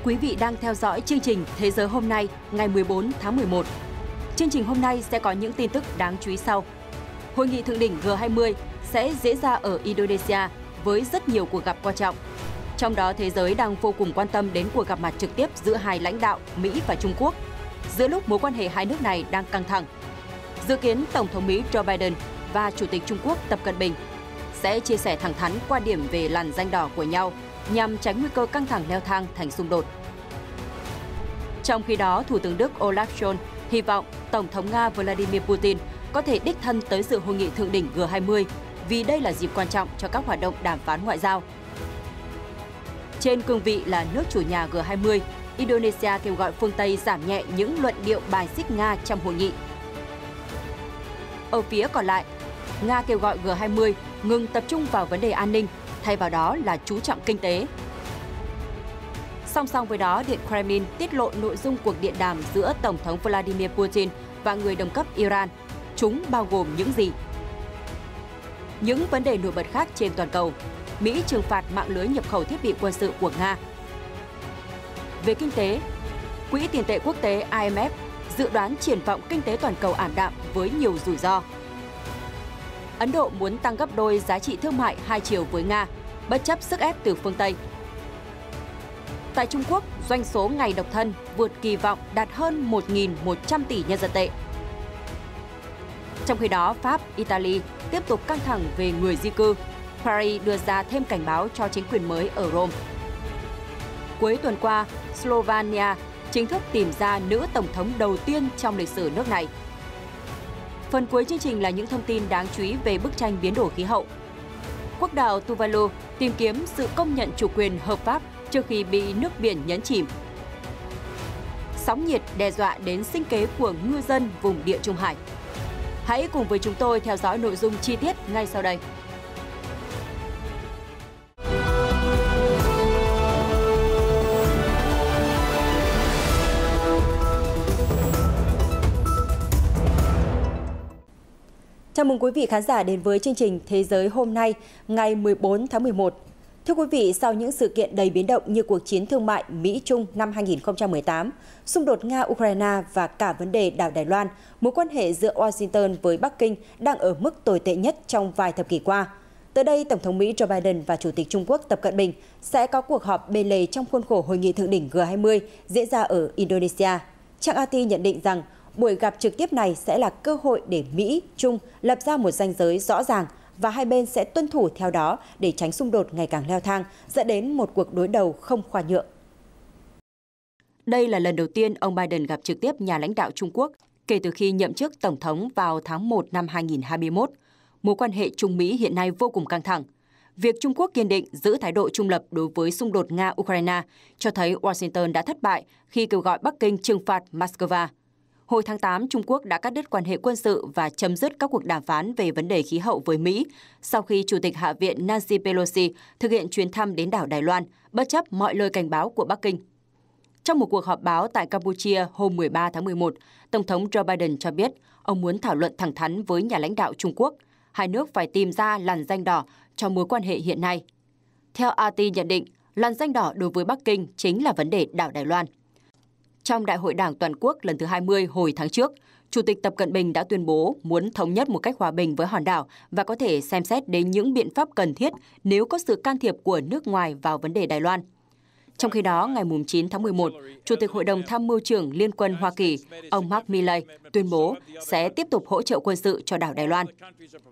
Quý vị đang theo dõi chương trình Thế giới hôm nay, ngày 14 tháng 11. Chương trình hôm nay sẽ có những tin tức đáng chú ý sau. Hội nghị thượng đỉnh G20 sẽ diễn ra ở Indonesia với rất nhiều cuộc gặp quan trọng. Trong đó, thế giới đang vô cùng quan tâm đến cuộc gặp mặt trực tiếp giữa hai lãnh đạo Mỹ và Trung Quốc, giữa lúc mối quan hệ hai nước này đang căng thẳng. Dự kiến Tổng thống Mỹ Joe Biden và Chủ tịch Trung Quốc Tập Cận Bình sẽ chia sẻ thẳng thắn quan điểm về làn ranh đỏ của nhau nhằm tránh nguy cơ căng thẳng leo thang thành xung đột. Trong khi đó, Thủ tướng Đức Olaf Scholz hy vọng Tổng thống Nga Vladimir Putin có thể đích thân tới dự hội nghị thượng đỉnh G20 vì đây là dịp quan trọng cho các hoạt động đàm phán ngoại giao. Trên cương vị là nước chủ nhà G20, Indonesia kêu gọi phương Tây giảm nhẹ những luận điệu bài xích Nga trong hội nghị. Ở phía còn lại, Nga kêu gọi G20 ngừng tập trung vào vấn đề an ninh, thay vào đó là chú trọng kinh tế. Song song với đó, Điện Kremlin tiết lộ nội dung cuộc điện đàm giữa Tổng thống Vladimir Putin và người đồng cấp Iran. Chúng bao gồm những gì? Những vấn đề nổi bật khác trên toàn cầu. Mỹ trừng phạt mạng lưới nhập khẩu thiết bị quân sự của Nga. Về kinh tế, Quỹ tiền tệ quốc tế IMF dự đoán triển vọng kinh tế toàn cầu ảm đạm với nhiều rủi ro. Ấn Độ muốn tăng gấp đôi giá trị thương mại hai chiều với Nga, bất chấp sức ép từ phương Tây. Tại Trung Quốc, doanh số ngày độc thân vượt kỳ vọng đạt hơn 1.100 tỷ nhân dân tệ. Trong khi đó, Pháp, Italy tiếp tục căng thẳng về người di cư. Paris đưa ra thêm cảnh báo cho chính quyền mới ở Rome. Cuối tuần qua, Slovenia chính thức tìm ra nữ tổng thống đầu tiên trong lịch sử nước này. Phần cuối chương trình là những thông tin đáng chú ý về bức tranh biến đổi khí hậu. Quốc đảo Tuvalu tìm kiếm sự công nhận chủ quyền hợp pháp trước khi bị nước biển nhấn chìm. Sóng nhiệt đe dọa đến sinh kế của ngư dân vùng Địa Trung Hải. Hãy cùng với chúng tôi theo dõi nội dung chi tiết ngay sau đây. Chào mừng quý vị khán giả đến với chương trình Thế giới hôm nay, ngày 14 tháng 11. Thưa quý vị, sau những sự kiện đầy biến động như cuộc chiến thương mại Mỹ-Trung năm 2018, xung đột Nga-Ukraine và cả vấn đề đảo Đài Loan, mối quan hệ giữa Washington với Bắc Kinh đang ở mức tồi tệ nhất trong vài thập kỷ qua. Tới đây, Tổng thống Mỹ Joe Biden và Chủ tịch Trung Quốc Tập Cận Bình sẽ có cuộc họp bên lề trong khuôn khổ Hội nghị thượng đỉnh G20 diễn ra ở Indonesia. Trang RT nhận định rằng buổi gặp trực tiếp này sẽ là cơ hội để Mỹ, Trung lập ra một ranh giới rõ ràng và hai bên sẽ tuân thủ theo đó để tránh xung đột ngày càng leo thang, dẫn đến một cuộc đối đầu không khoan nhượng. Đây là lần đầu tiên ông Biden gặp trực tiếp nhà lãnh đạo Trung Quốc kể từ khi nhậm chức Tổng thống vào tháng 1 năm 2021. Mối quan hệ Trung Mỹ hiện nay vô cùng căng thẳng. Việc Trung Quốc kiên định giữ thái độ trung lập đối với xung đột Nga-Ukraine cho thấy Washington đã thất bại khi kêu gọi Bắc Kinh trừng phạt Moscow. Hồi tháng 8, Trung Quốc đã cắt đứt quan hệ quân sự và chấm dứt các cuộc đàm phán về vấn đề khí hậu với Mỹ sau khi Chủ tịch Hạ viện Nancy Pelosi thực hiện chuyến thăm đến đảo Đài Loan, bất chấp mọi lời cảnh báo của Bắc Kinh. Trong một cuộc họp báo tại Campuchia hôm 13 tháng 11, Tổng thống Joe Biden cho biết ông muốn thảo luận thẳng thắn với nhà lãnh đạo Trung Quốc. Hai nước phải tìm ra làn ranh đỏ cho mối quan hệ hiện nay. Theo RT nhận định, làn ranh đỏ đối với Bắc Kinh chính là vấn đề đảo Đài Loan. Trong Đại hội Đảng Toàn quốc lần thứ 20 hồi tháng trước, Chủ tịch Tập Cận Bình đã tuyên bố muốn thống nhất một cách hòa bình với hòn đảo và có thể xem xét đến những biện pháp cần thiết nếu có sự can thiệp của nước ngoài vào vấn đề Đài Loan. Trong khi đó, ngày 9 tháng 11, Chủ tịch Hội đồng Tham mưu trưởng Liên quân Hoa Kỳ, ông Mark Milley, tuyên bố sẽ tiếp tục hỗ trợ quân sự cho đảo Đài Loan.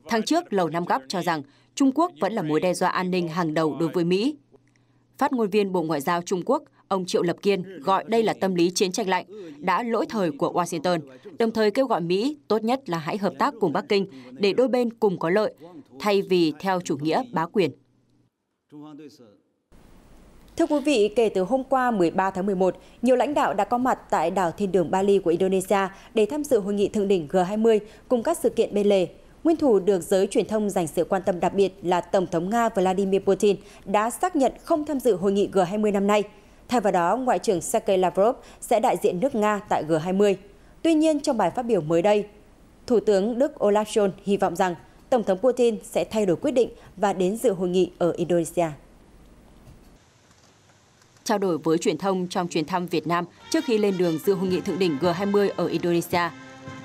Tháng trước, Lầu Năm Góc cho rằng Trung Quốc vẫn là mối đe dọa an ninh hàng đầu đối với Mỹ. Phát ngôn viên Bộ Ngoại giao Trung Quốc, ông Triệu Lập Kiên gọi đây là tâm lý chiến tranh lạnh, đã lỗi thời của Washington, đồng thời kêu gọi Mỹ tốt nhất là hãy hợp tác cùng Bắc Kinh để đôi bên cùng có lợi, thay vì theo chủ nghĩa bá quyền. Thưa quý vị, kể từ hôm qua 13 tháng 11, nhiều lãnh đạo đã có mặt tại đảo Thiên Đường Bali của Indonesia để tham dự hội nghị thượng đỉnh G20 cùng các sự kiện bên lề. Nguyên thủ được giới truyền thông dành sự quan tâm đặc biệt là Tổng thống Nga Vladimir Putin đã xác nhận không tham dự hội nghị G20 năm nay. Thay vào đó, Ngoại trưởng Sergei Lavrov sẽ đại diện nước Nga tại G20. Tuy nhiên, trong bài phát biểu mới đây, Thủ tướng Đức Olaf Scholz hy vọng rằng Tổng thống Putin sẽ thay đổi quyết định và đến dự hội nghị ở Indonesia. Trao đổi với truyền thông trong chuyến thăm Việt Nam trước khi lên đường dự hội nghị thượng đỉnh G20 ở Indonesia,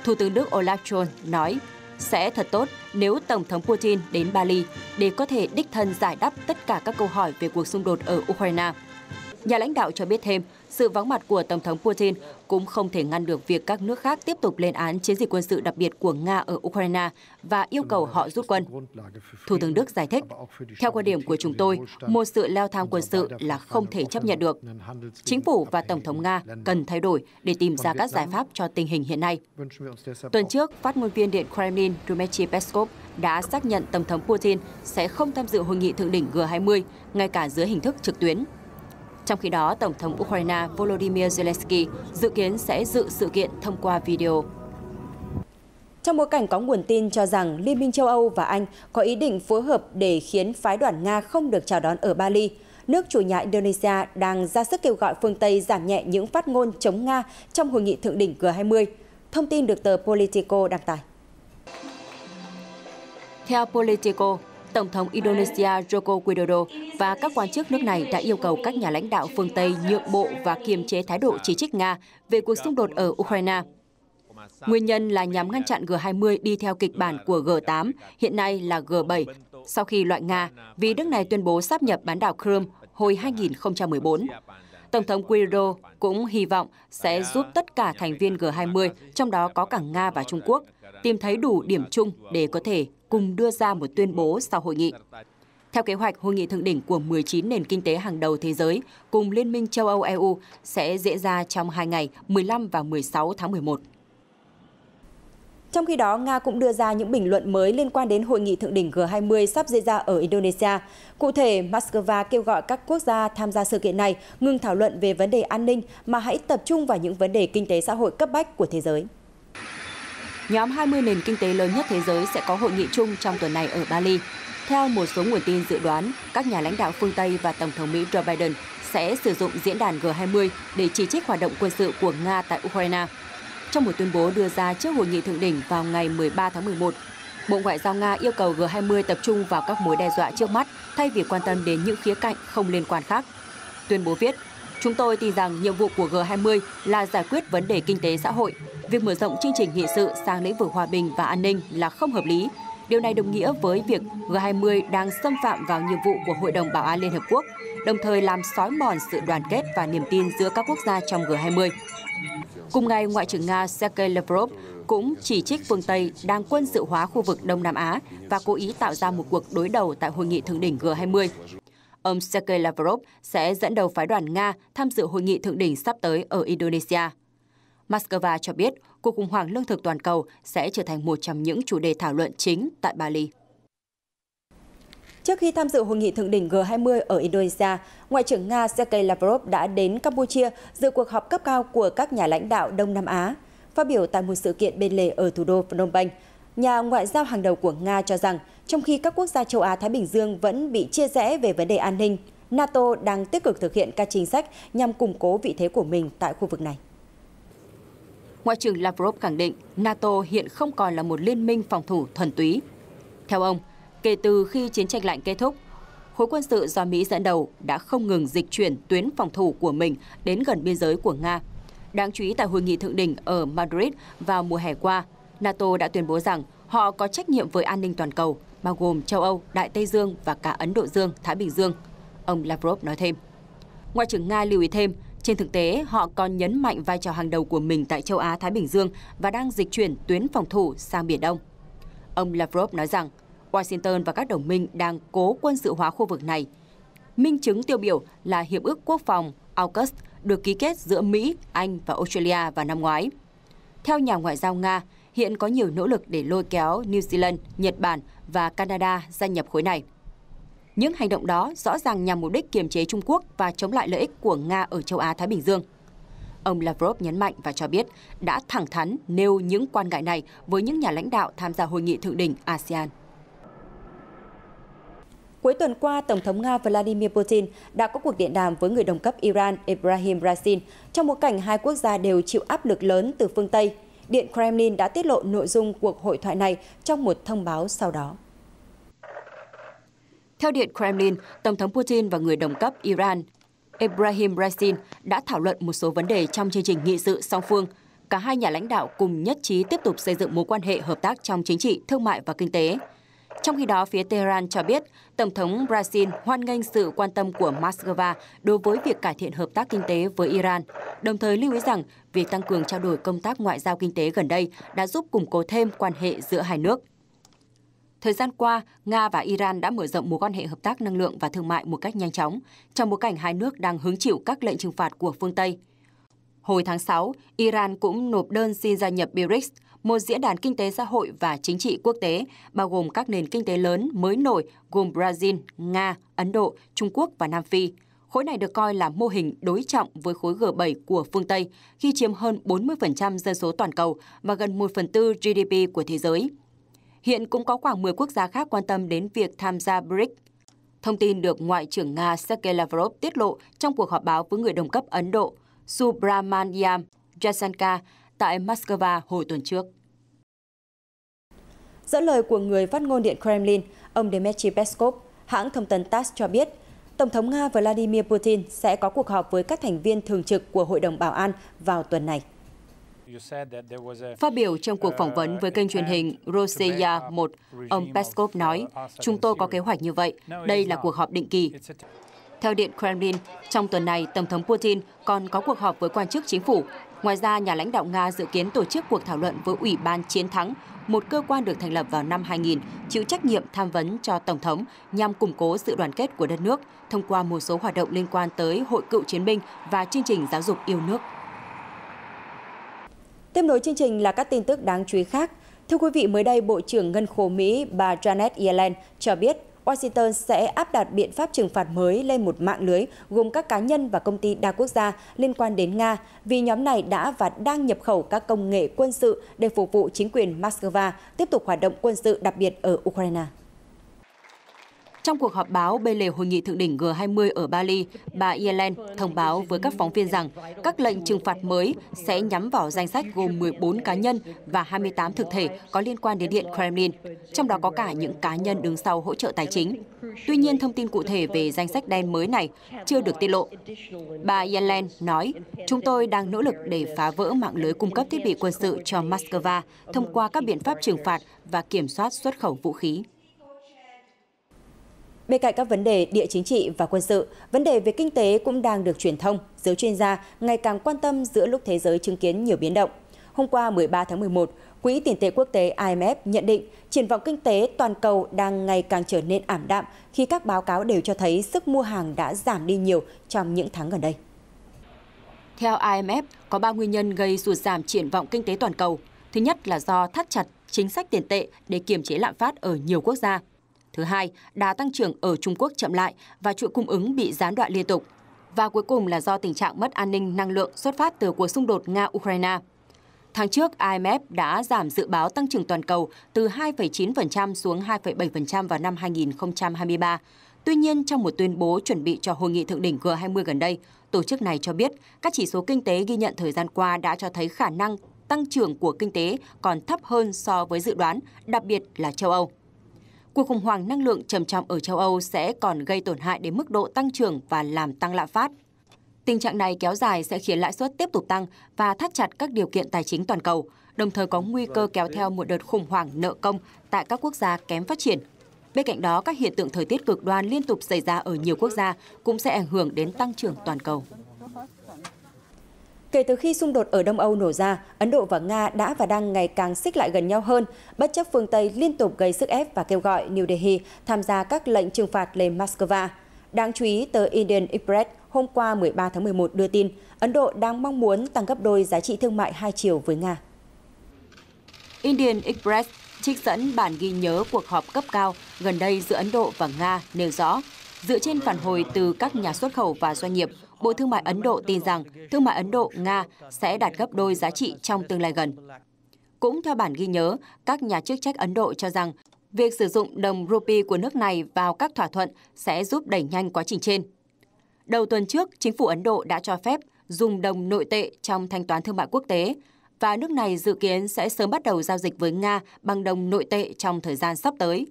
Thủ tướng Đức Olaf Scholz nói sẽ thật tốt nếu Tổng thống Putin đến Bali để có thể đích thân giải đáp tất cả các câu hỏi về cuộc xung đột ở Ukraine. Nhà lãnh đạo cho biết thêm, sự vắng mặt của Tổng thống Putin cũng không thể ngăn được việc các nước khác tiếp tục lên án chiến dịch quân sự đặc biệt của Nga ở Ukraine và yêu cầu họ rút quân. Thủ tướng Đức giải thích, theo quan điểm của chúng tôi, một sự leo thang quân sự là không thể chấp nhận được. Chính phủ và Tổng thống Nga cần thay đổi để tìm ra các giải pháp cho tình hình hiện nay. Tuần trước, phát ngôn viên Điện Kremlin Dmitry Peskov đã xác nhận Tổng thống Putin sẽ không tham dự hội nghị thượng đỉnh G20, ngay cả dưới hình thức trực tuyến. Trong khi đó, Tổng thống Ukraine Volodymyr Zelensky dự kiến sẽ dự sự kiện thông qua video. Trong bối cảnh có nguồn tin cho rằng Liên minh châu Âu và Anh có ý định phối hợp để khiến phái đoàn Nga không được chào đón ở Bali, nước chủ nhà Indonesia đang ra sức kêu gọi phương Tây giảm nhẹ những phát ngôn chống Nga trong hội nghị thượng đỉnh G20. Thông tin được tờ Politico đăng tải. Theo Politico, Tổng thống Indonesia Joko Widodo và các quan chức nước này đã yêu cầu các nhà lãnh đạo phương Tây nhượng bộ và kiềm chế thái độ chỉ trích Nga về cuộc xung đột ở Ukraine. Nguyên nhân là nhằm ngăn chặn G20 đi theo kịch bản của G8, hiện nay là G7, sau khi loại Nga vì nước này tuyên bố sáp nhập bán đảo Crimea hồi 2014. Tổng thống Widodo cũng hy vọng sẽ giúp tất cả thành viên G20, trong đó có cả Nga và Trung Quốc, tìm thấy đủ điểm chung để có thể cùng đưa ra một tuyên bố sau hội nghị. Theo kế hoạch, hội nghị thượng đỉnh của 19 nền kinh tế hàng đầu thế giới cùng Liên minh châu Âu EU sẽ diễn ra trong 2 ngày 15 và 16 tháng 11. Trong khi đó, Nga cũng đưa ra những bình luận mới liên quan đến hội nghị thượng đỉnh G20 sắp diễn ra ở Indonesia. Cụ thể, Moscow kêu gọi các quốc gia tham gia sự kiện này ngừng thảo luận về vấn đề an ninh mà hãy tập trung vào những vấn đề kinh tế xã hội cấp bách của thế giới. Nhóm 20 nền kinh tế lớn nhất thế giới sẽ có hội nghị chung trong tuần này ở Bali. Theo một số nguồn tin dự đoán, các nhà lãnh đạo phương Tây và Tổng thống Mỹ Joe Biden sẽ sử dụng diễn đàn G20 để chỉ trích hoạt động quân sự của Nga tại Ukraine. Trong một tuyên bố đưa ra trước hội nghị thượng đỉnh vào ngày 13 tháng 11, Bộ Ngoại giao Nga yêu cầu G20 tập trung vào các mối đe dọa trước mắt thay vì quan tâm đến những khía cạnh không liên quan khác. Tuyên bố viết, chúng tôi tin rằng nhiệm vụ của G20 là giải quyết vấn đề kinh tế xã hội. Việc mở rộng chương trình nghị sự sang lĩnh vực hòa bình và an ninh là không hợp lý. Điều này đồng nghĩa với việc G20 đang xâm phạm vào nhiệm vụ của Hội đồng Bảo an Liên Hợp Quốc, đồng thời làm xói mòn sự đoàn kết và niềm tin giữa các quốc gia trong G20. Cùng ngày, Ngoại trưởng Nga Sergei Lavrov cũng chỉ trích phương Tây đang quân sự hóa khu vực Đông Nam Á và cố ý tạo ra một cuộc đối đầu tại hội nghị thượng đỉnh G20. Ông Sergei Lavrov sẽ dẫn đầu phái đoàn Nga tham dự hội nghị thượng đỉnh sắp tới ở Indonesia. Moscow cho biết cuộc khủng hoảng lương thực toàn cầu sẽ trở thành một trong những chủ đề thảo luận chính tại Bali. Trước khi tham dự hội nghị thượng đỉnh G20 ở Indonesia, Ngoại trưởng Nga Sergei Lavrov đã đến Campuchia dự cuộc họp cấp cao của các nhà lãnh đạo Đông Nam Á. Phát biểu tại một sự kiện bên lề ở thủ đô Phnom Penh, nhà ngoại giao hàng đầu của Nga cho rằng trong khi các quốc gia châu Á-Thái Bình Dương vẫn bị chia rẽ về vấn đề an ninh, NATO đang tích cực thực hiện các chính sách nhằm củng cố vị thế của mình tại khu vực này. Ngoại trưởng Lavrov khẳng định NATO hiện không còn là một liên minh phòng thủ thuần túy. Theo ông, kể từ khi chiến tranh lạnh kết thúc, khối quân sự do Mỹ dẫn đầu đã không ngừng dịch chuyển tuyến phòng thủ của mình đến gần biên giới của Nga. Đáng chú ý tại hội nghị thượng đỉnh ở Madrid vào mùa hè qua, NATO đã tuyên bố rằng họ có trách nhiệm với an ninh toàn cầu, bao gồm châu Âu, Đại Tây Dương và cả Ấn Độ Dương, Thái Bình Dương. Ông Lavrov nói thêm. Ngoại trưởng Nga lưu ý thêm, trên thực tế, họ còn nhấn mạnh vai trò hàng đầu của mình tại châu Á-Thái Bình Dương và đang dịch chuyển tuyến phòng thủ sang Biển Đông. Ông Lavrov nói rằng, Washington và các đồng minh đang cố quân sự hóa khu vực này. Minh chứng tiêu biểu là Hiệp ước Quốc phòng AUKUS được ký kết giữa Mỹ, Anh và Australia vào năm ngoái. Theo nhà ngoại giao Nga, hiện có nhiều nỗ lực để lôi kéo New Zealand, Nhật Bản và Canada gia nhập khối này. Những hành động đó rõ ràng nhằm mục đích kiềm chế Trung Quốc và chống lại lợi ích của Nga ở châu Á-Thái Bình Dương. Ông Lavrov nhấn mạnh và cho biết đã thẳng thắn nêu những quan ngại này với những nhà lãnh đạo tham gia hội nghị thượng đỉnh ASEAN. Cuối tuần qua, Tổng thống Nga Vladimir Putin đã có cuộc điện đàm với người đồng cấp Iran Ebrahim Raisi trong bối cảnh hai quốc gia đều chịu áp lực lớn từ phương Tây. Điện Kremlin đã tiết lộ nội dung cuộc hội thoại này trong một thông báo sau đó. Theo Điện Kremlin, Tổng thống Putin và người đồng cấp Iran Ebrahim Raisi đã thảo luận một số vấn đề trong chương trình nghị sự song phương. Cả hai nhà lãnh đạo cùng nhất trí tiếp tục xây dựng mối quan hệ hợp tác trong chính trị, thương mại và kinh tế. Trong khi đó, phía Tehran cho biết, Tổng thống Raisi hoan nghênh sự quan tâm của Moscow đối với việc cải thiện hợp tác kinh tế với Iran, đồng thời lưu ý rằng việc tăng cường trao đổi công tác ngoại giao kinh tế gần đây đã giúp củng cố thêm quan hệ giữa hai nước. Thời gian qua, Nga và Iran đã mở rộng mối quan hệ hợp tác năng lượng và thương mại một cách nhanh chóng, trong bối cảnh hai nước đang hứng chịu các lệnh trừng phạt của phương Tây. Hồi tháng 6, Iran cũng nộp đơn xin gia nhập BRICS, một diễn đàn kinh tế xã hội và chính trị quốc tế, bao gồm các nền kinh tế lớn mới nổi gồm Brazil, Nga, Ấn Độ, Trung Quốc và Nam Phi. Khối này được coi là mô hình đối trọng với khối G7 của phương Tây khi chiếm hơn 40% dân số toàn cầu và gần 1/4 GDP của thế giới. Hiện cũng có khoảng 10 quốc gia khác quan tâm đến việc tham gia BRICS. Thông tin được Ngoại trưởng Nga Sergei Lavrov tiết lộ trong cuộc họp báo với người đồng cấp Ấn Độ Subramanyam Jaishankar tại Moscow hồi tuần trước. Dẫn lời của người phát ngôn Điện Kremlin, ông Dmitry Peskov, hãng thông tấn TASS cho biết, Tổng thống Nga Vladimir Putin sẽ có cuộc họp với các thành viên thường trực của Hội đồng Bảo an vào tuần này. Phát biểu trong cuộc phỏng vấn với kênh truyền hình Rossiya 1, ông Peskov nói, chúng tôi có kế hoạch như vậy, đây là cuộc họp định kỳ. Theo Điện Kremlin, trong tuần này, Tổng thống Putin còn có cuộc họp với quan chức chính phủ. Ngoài ra, nhà lãnh đạo Nga dự kiến tổ chức cuộc thảo luận với Ủy ban Chiến thắng, một cơ quan được thành lập vào năm 2000, chịu trách nhiệm tham vấn cho Tổng thống nhằm củng cố sự đoàn kết của đất nước thông qua một số hoạt động liên quan tới Hội cựu chiến binh và chương trình giáo dục yêu nước. Tiếp nối chương trình là các tin tức đáng chú ý khác. Thưa quý vị, mới đây, Bộ trưởng Ngân khố Mỹ bà Janet Yellen cho biết Washington sẽ áp đặt biện pháp trừng phạt mới lên một mạng lưới gồm các cá nhân và công ty đa quốc gia liên quan đến Nga vì nhóm này đã và đang nhập khẩu các công nghệ quân sự để phục vụ chính quyền Moscow tiếp tục hoạt động quân sự đặc biệt ở Ukraine. Trong cuộc họp báo bên lề hội nghị thượng đỉnh G20 ở Bali, bà Yellen thông báo với các phóng viên rằng các lệnh trừng phạt mới sẽ nhắm vào danh sách gồm 14 cá nhân và 28 thực thể có liên quan đến Điện Kremlin, trong đó có cả những cá nhân đứng sau hỗ trợ tài chính. Tuy nhiên, thông tin cụ thể về danh sách đen mới này chưa được tiết lộ. Bà Yellen nói, chúng tôi đang nỗ lực để phá vỡ mạng lưới cung cấp thiết bị quân sự cho Moscow thông qua các biện pháp trừng phạt và kiểm soát xuất khẩu vũ khí. Bên cạnh các vấn đề địa chính trị và quân sự, vấn đề về kinh tế cũng đang được truyền thông, giới chuyên gia ngày càng quan tâm giữa lúc thế giới chứng kiến nhiều biến động. Hôm qua 13 tháng 11, Quỹ tiền tệ quốc tế IMF nhận định triển vọng kinh tế toàn cầu đang ngày càng trở nên ảm đạm khi các báo cáo đều cho thấy sức mua hàng đã giảm đi nhiều trong những tháng gần đây. Theo IMF, có 3 nguyên nhân gây sụt giảm triển vọng kinh tế toàn cầu. Thứ nhất là do thắt chặt chính sách tiền tệ để kiềm chế lạm phát ở nhiều quốc gia. Thứ hai, đà tăng trưởng ở Trung Quốc chậm lại và chuỗi cung ứng bị gián đoạn liên tục. Và cuối cùng là do tình trạng mất an ninh năng lượng xuất phát từ cuộc xung đột Nga-Ukraine. Tháng trước, IMF đã giảm dự báo tăng trưởng toàn cầu từ 2,9% xuống 2,7% vào năm 2023. Tuy nhiên, trong một tuyên bố chuẩn bị cho hội nghị thượng đỉnh G20 gần đây, tổ chức này cho biết các chỉ số kinh tế ghi nhận thời gian qua đã cho thấy khả năng tăng trưởng của kinh tế còn thấp hơn so với dự đoán, đặc biệt là châu Âu. Cuộc khủng hoảng năng lượng trầm trọng ở châu Âu sẽ còn gây tổn hại đến mức độ tăng trưởng và làm tăng lạm phát. Tình trạng này kéo dài sẽ khiến lãi suất tiếp tục tăng và thắt chặt các điều kiện tài chính toàn cầu, đồng thời có nguy cơ kéo theo một đợt khủng hoảng nợ công tại các quốc gia kém phát triển. Bên cạnh đó, các hiện tượng thời tiết cực đoan liên tục xảy ra ở nhiều quốc gia cũng sẽ ảnh hưởng đến tăng trưởng toàn cầu. Kể từ khi xung đột ở Đông Âu nổ ra, Ấn Độ và Nga đã và đang ngày càng xích lại gần nhau hơn, bất chấp phương Tây liên tục gây sức ép và kêu gọi New Delhi tham gia các lệnh trừng phạt lên Moscow. Đáng chú ý, tờ Indian Express hôm qua 13 tháng 11 đưa tin, Ấn Độ đang mong muốn tăng gấp đôi giá trị thương mại hai chiều với Nga. Indian Express trích dẫn bản ghi nhớ cuộc họp cấp cao gần đây giữa Ấn Độ và Nga nêu rõ, dựa trên phản hồi từ các nhà xuất khẩu và doanh nghiệp, Bộ Thương mại Ấn Độ tin rằng thương mại Ấn Độ-Nga sẽ đạt gấp đôi giá trị trong tương lai gần. Cũng theo bản ghi nhớ, các nhà chức trách Ấn Độ cho rằng việc sử dụng đồng rupee của nước này vào các thỏa thuận sẽ giúp đẩy nhanh quá trình trên. Đầu tuần trước, chính phủ Ấn Độ đã cho phép dùng đồng nội tệ trong thanh toán thương mại quốc tế, và nước này dự kiến sẽ sớm bắt đầu giao dịch với Nga bằng đồng nội tệ trong thời gian sắp tới.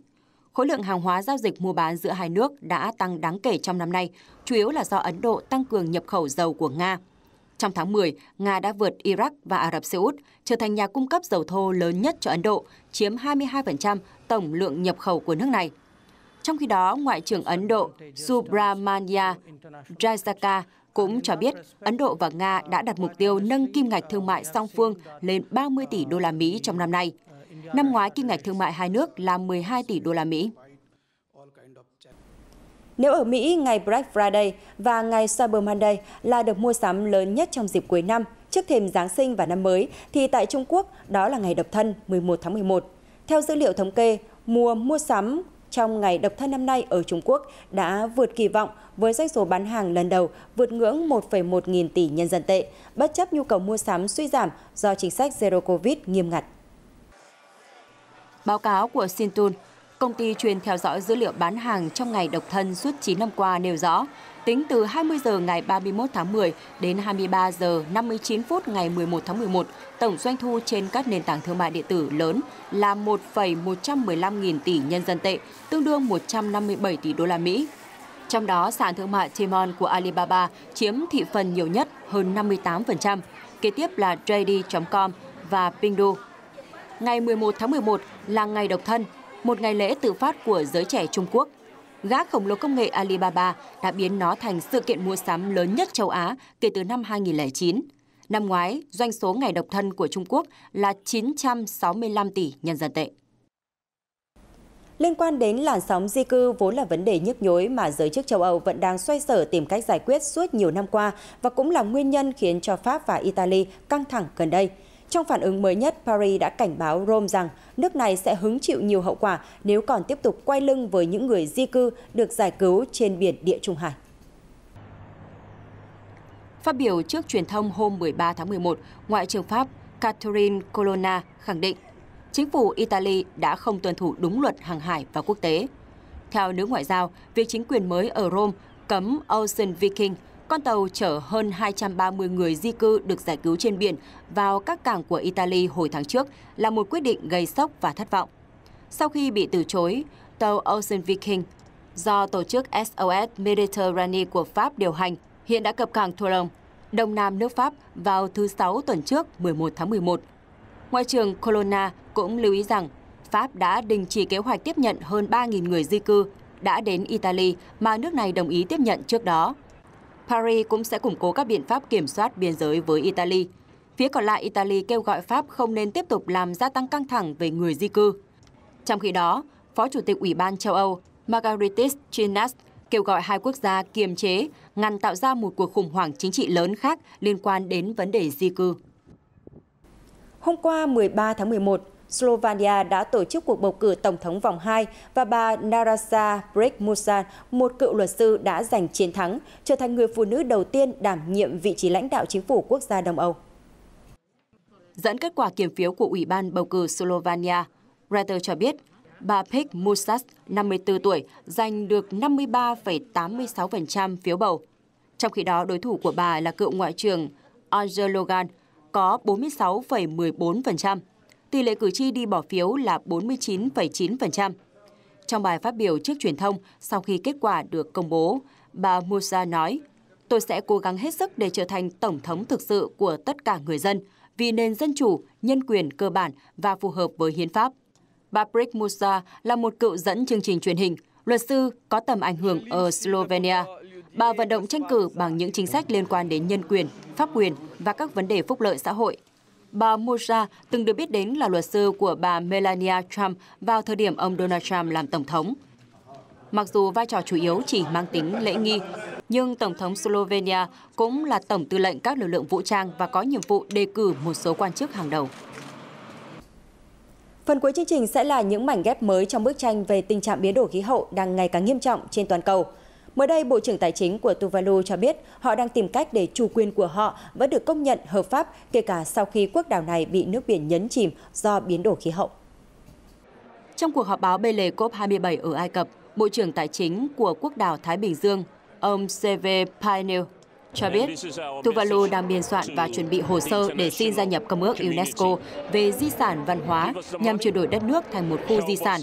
Khối lượng hàng hóa giao dịch mua bán giữa hai nước đã tăng đáng kể trong năm nay, chủ yếu là do Ấn Độ tăng cường nhập khẩu dầu của Nga. Trong tháng 10, Nga đã vượt Iraq và Ả Rập Xê Út, trở thành nhà cung cấp dầu thô lớn nhất cho Ấn Độ, chiếm 22% tổng lượng nhập khẩu của nước này. Trong khi đó, Ngoại trưởng Ấn Độ Subramanya Jayasaka cũng cho biết Ấn Độ và Nga đã đặt mục tiêu nâng kim ngạch thương mại song phương lên 30 tỷ đô la Mỹ trong năm nay. Năm ngoái, kim ngạch thương mại hai nước là 12 tỷ đô la Mỹ. Nếu ở Mỹ, ngày Black Friday và ngày Cyber Monday là đợt mua sắm lớn nhất trong dịp cuối năm, trước thềm Giáng sinh và năm mới, thì tại Trung Quốc, đó là ngày Độc Thân 11 tháng 11. Theo dữ liệu thống kê, mùa mua sắm trong ngày Độc Thân năm nay ở Trung Quốc đã vượt kỳ vọng với doanh số bán hàng lần đầu vượt ngưỡng 1,1 nghìn tỷ nhân dân tệ, bất chấp nhu cầu mua sắm suy giảm do chính sách Zero Covid nghiêm ngặt. Báo cáo của Sintun, công ty chuyên theo dõi dữ liệu bán hàng trong ngày Độc Thân suốt 9 năm qua nêu rõ, tính từ 20 giờ ngày 31 tháng 10 đến 23 giờ 59 phút ngày 11 tháng 11, tổng doanh thu trên các nền tảng thương mại điện tử lớn là 1,115 nghìn tỷ nhân dân tệ, tương đương 157 tỷ đô la Mỹ. Trong đó, sàn thương mại Tmall của Alibaba chiếm thị phần nhiều nhất, hơn 58%, kế tiếp là JD.com và Pindu. Ngày 11 tháng 11 là ngày Độc Thân, một ngày lễ tự phát của giới trẻ Trung Quốc. Gã khổng lồ công nghệ Alibaba đã biến nó thành sự kiện mua sắm lớn nhất châu Á kể từ năm 2009. Năm ngoái, doanh số ngày Độc Thân của Trung Quốc là 965 tỷ nhân dân tệ. Liên quan đến làn sóng di cư vốn là vấn đề nhức nhối mà giới chức châu Âu vẫn đang xoay sở tìm cách giải quyết suốt nhiều năm qua và cũng là nguyên nhân khiến cho Pháp và Italy căng thẳng gần đây. Trong phản ứng mới nhất, Paris đã cảnh báo Rome rằng nước này sẽ hứng chịu nhiều hậu quả nếu còn tiếp tục quay lưng với những người di cư được giải cứu trên biển Địa Trung Hải. Phát biểu trước truyền thông hôm 13 tháng 11, Ngoại trưởng Pháp Catherine Colonna khẳng định chính phủ Italy đã không tuân thủ đúng luật hàng hải và quốc tế. Theo nữ ngoại giao, việc chính quyền mới ở Rome cấm Ocean Viking, con tàu chở hơn 230 người di cư được giải cứu trên biển vào các cảng của Italy hồi tháng trước là một quyết định gây sốc và thất vọng. Sau khi bị từ chối, tàu Ocean Viking do tổ chức SOS Mediterranean của Pháp điều hành hiện đã cập cảng Toulon, đông nam nước Pháp vào thứ Sáu tuần trước 11 tháng 11. Ngoại trưởng Colonna cũng lưu ý rằng Pháp đã đình chỉ kế hoạch tiếp nhận hơn 3.000 người di cư đã đến Italy mà nước này đồng ý tiếp nhận trước đó. Paris cũng sẽ củng cố các biện pháp kiểm soát biên giới với Italy. Phía còn lại, Italy kêu gọi Pháp không nên tiếp tục làm gia tăng căng thẳng về người di cư. Trong khi đó, Phó Chủ tịch Ủy ban châu Âu Margaritis Chinas kêu gọi hai quốc gia kiềm chế, ngăn tạo ra một cuộc khủng hoảng chính trị lớn khác liên quan đến vấn đề di cư. Hôm qua 13 tháng 11, Slovenia đã tổ chức cuộc bầu cử tổng thống vòng 2 và bà Nataša Brić-Musa, một cựu luật sư đã giành chiến thắng, trở thành người phụ nữ đầu tiên đảm nhiệm vị trí lãnh đạo chính phủ quốc gia Đông Âu. Dẫn kết quả kiểm phiếu của Ủy ban bầu cử Slovenia, Reuters cho biết, bà Brić-Musa, 54 tuổi, giành được 53,86% phiếu bầu. Trong khi đó, đối thủ của bà là cựu Ngoại trưởng Angel Logan, có 46,14%. Tỷ lệ cử tri đi bỏ phiếu là 49,9%. Trong bài phát biểu trước truyền thông sau khi kết quả được công bố, bà Musa nói, tôi sẽ cố gắng hết sức để trở thành tổng thống thực sự của tất cả người dân, vì nền dân chủ, nhân quyền cơ bản và phù hợp với hiến pháp. Bà Brić-Musa là một cựu dẫn chương trình truyền hình, luật sư có tầm ảnh hưởng ở Slovenia. Bà vận động tranh cử bằng những chính sách liên quan đến nhân quyền, pháp quyền và các vấn đề phúc lợi xã hội. Bà Musa từng được biết đến là luật sư của bà Melania Trump vào thời điểm ông Donald Trump làm tổng thống. Mặc dù vai trò chủ yếu chỉ mang tính lễ nghi, nhưng Tổng thống Slovenia cũng là tổng tư lệnh các lực lượng vũ trang và có nhiệm vụ đề cử một số quan chức hàng đầu. Phần cuối chương trình sẽ là những mảnh ghép mới trong bức tranh về tình trạng biến đổi khí hậu đang ngày càng nghiêm trọng trên toàn cầu. Mới đây, Bộ trưởng Tài chính của Tuvalu cho biết họ đang tìm cách để chủ quyền của họ vẫn được công nhận hợp pháp, kể cả sau khi quốc đảo này bị nước biển nhấn chìm do biến đổi khí hậu. Trong cuộc họp báo bên lề COP27 ở Ai Cập, Bộ trưởng Tài chính của quốc đảo Thái Bình Dương, ông Seve Painel, cho biết Tuvalu đang biên soạn và chuẩn bị hồ sơ để xin gia nhập Công ước UNESCO về di sản văn hóa nhằm chuyển đổi đất nước thành một khu di sản.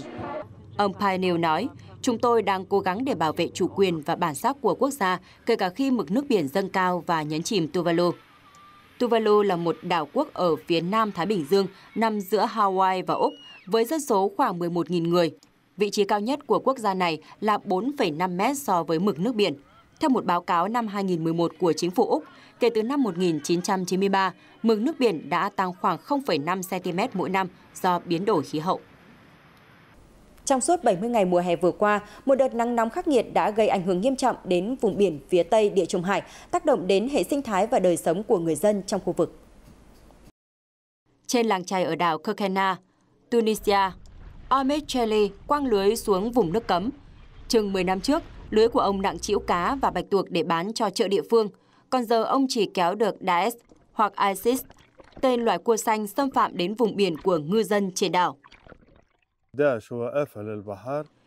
Ông Payneil nói, chúng tôi đang cố gắng để bảo vệ chủ quyền và bản sắc của quốc gia, kể cả khi mực nước biển dâng cao và nhấn chìm Tuvalu. Tuvalu là một đảo quốc ở phía Nam Thái Bình Dương, nằm giữa Hawaii và Úc, với dân số khoảng 11.000 người. Vị trí cao nhất của quốc gia này là 4,5 mét so với mực nước biển. Theo một báo cáo năm 2011 của chính phủ Úc, kể từ năm 1993, mực nước biển đã tăng khoảng 0,5 cm mỗi năm do biến đổi khí hậu. Trong suốt 70 ngày mùa hè vừa qua, một đợt nắng nóng khắc nghiệt đã gây ảnh hưởng nghiêm trọng đến vùng biển phía Tây Địa Trung Hải, tác động đến hệ sinh thái và đời sống của người dân trong khu vực. Trên làng chài ở đảo Kerkena, Tunisia, Ahmed Cheli quăng lưới xuống vùng nước cấm. Chừng 10 năm trước, lưới của ông nặng trĩu cá và bạch tuộc để bán cho chợ địa phương, còn giờ ông chỉ kéo được Daesh hoặc ISIS, tên loài cua xanh xâm phạm đến vùng biển của ngư dân trên đảo.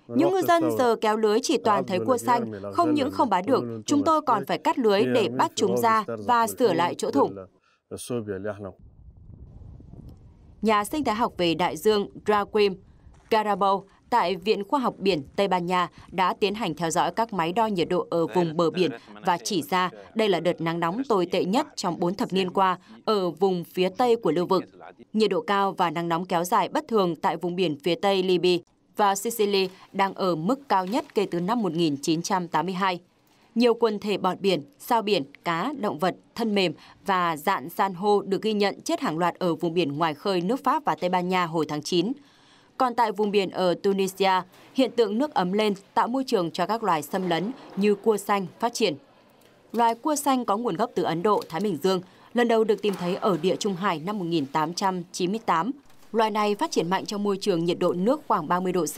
Những ngư dân giờ kéo lưới chỉ toàn thấy cua xanh, không những không bán được, chúng tôi còn phải cắt lưới để bắt chúng ra và sửa lại chỗ thủng. Nhà sinh thái học về đại dương Joaquim Garabo tại Viện Khoa học Biển Tây Ban Nha đã tiến hành theo dõi các máy đo nhiệt độ ở vùng bờ biển và chỉ ra đây là đợt nắng nóng tồi tệ nhất trong 4 thập niên qua ở vùng phía Tây của lưu vực. Nhiệt độ cao và nắng nóng kéo dài bất thường tại vùng biển phía Tây Libya và Sicily đang ở mức cao nhất kể từ năm 1982. Nhiều quần thể bọt biển, sao biển, cá, động vật, thân mềm và dạn san hô được ghi nhận chết hàng loạt ở vùng biển ngoài khơi nước Pháp và Tây Ban Nha hồi tháng 9. Còn tại vùng biển ở Tunisia, hiện tượng nước ấm lên tạo môi trường cho các loài xâm lấn như cua xanh phát triển. Loài cua xanh có nguồn gốc từ Ấn Độ, Thái Bình Dương, lần đầu được tìm thấy ở Địa Trung Hải năm 1898. Loài này phát triển mạnh trong môi trường nhiệt độ nước khoảng 30 độ C,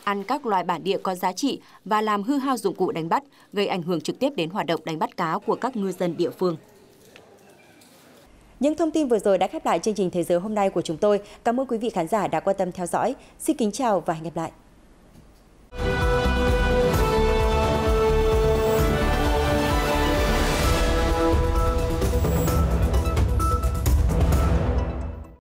ăn các loài bản địa có giá trị và làm hư hao dụng cụ đánh bắt, gây ảnh hưởng trực tiếp đến hoạt động đánh bắt cá của các ngư dân địa phương. Những thông tin vừa rồi đã khép lại chương trình Thế giới hôm nay của chúng tôi. Cảm ơn quý vị khán giả đã quan tâm theo dõi. Xin kính chào và hẹn gặp lại.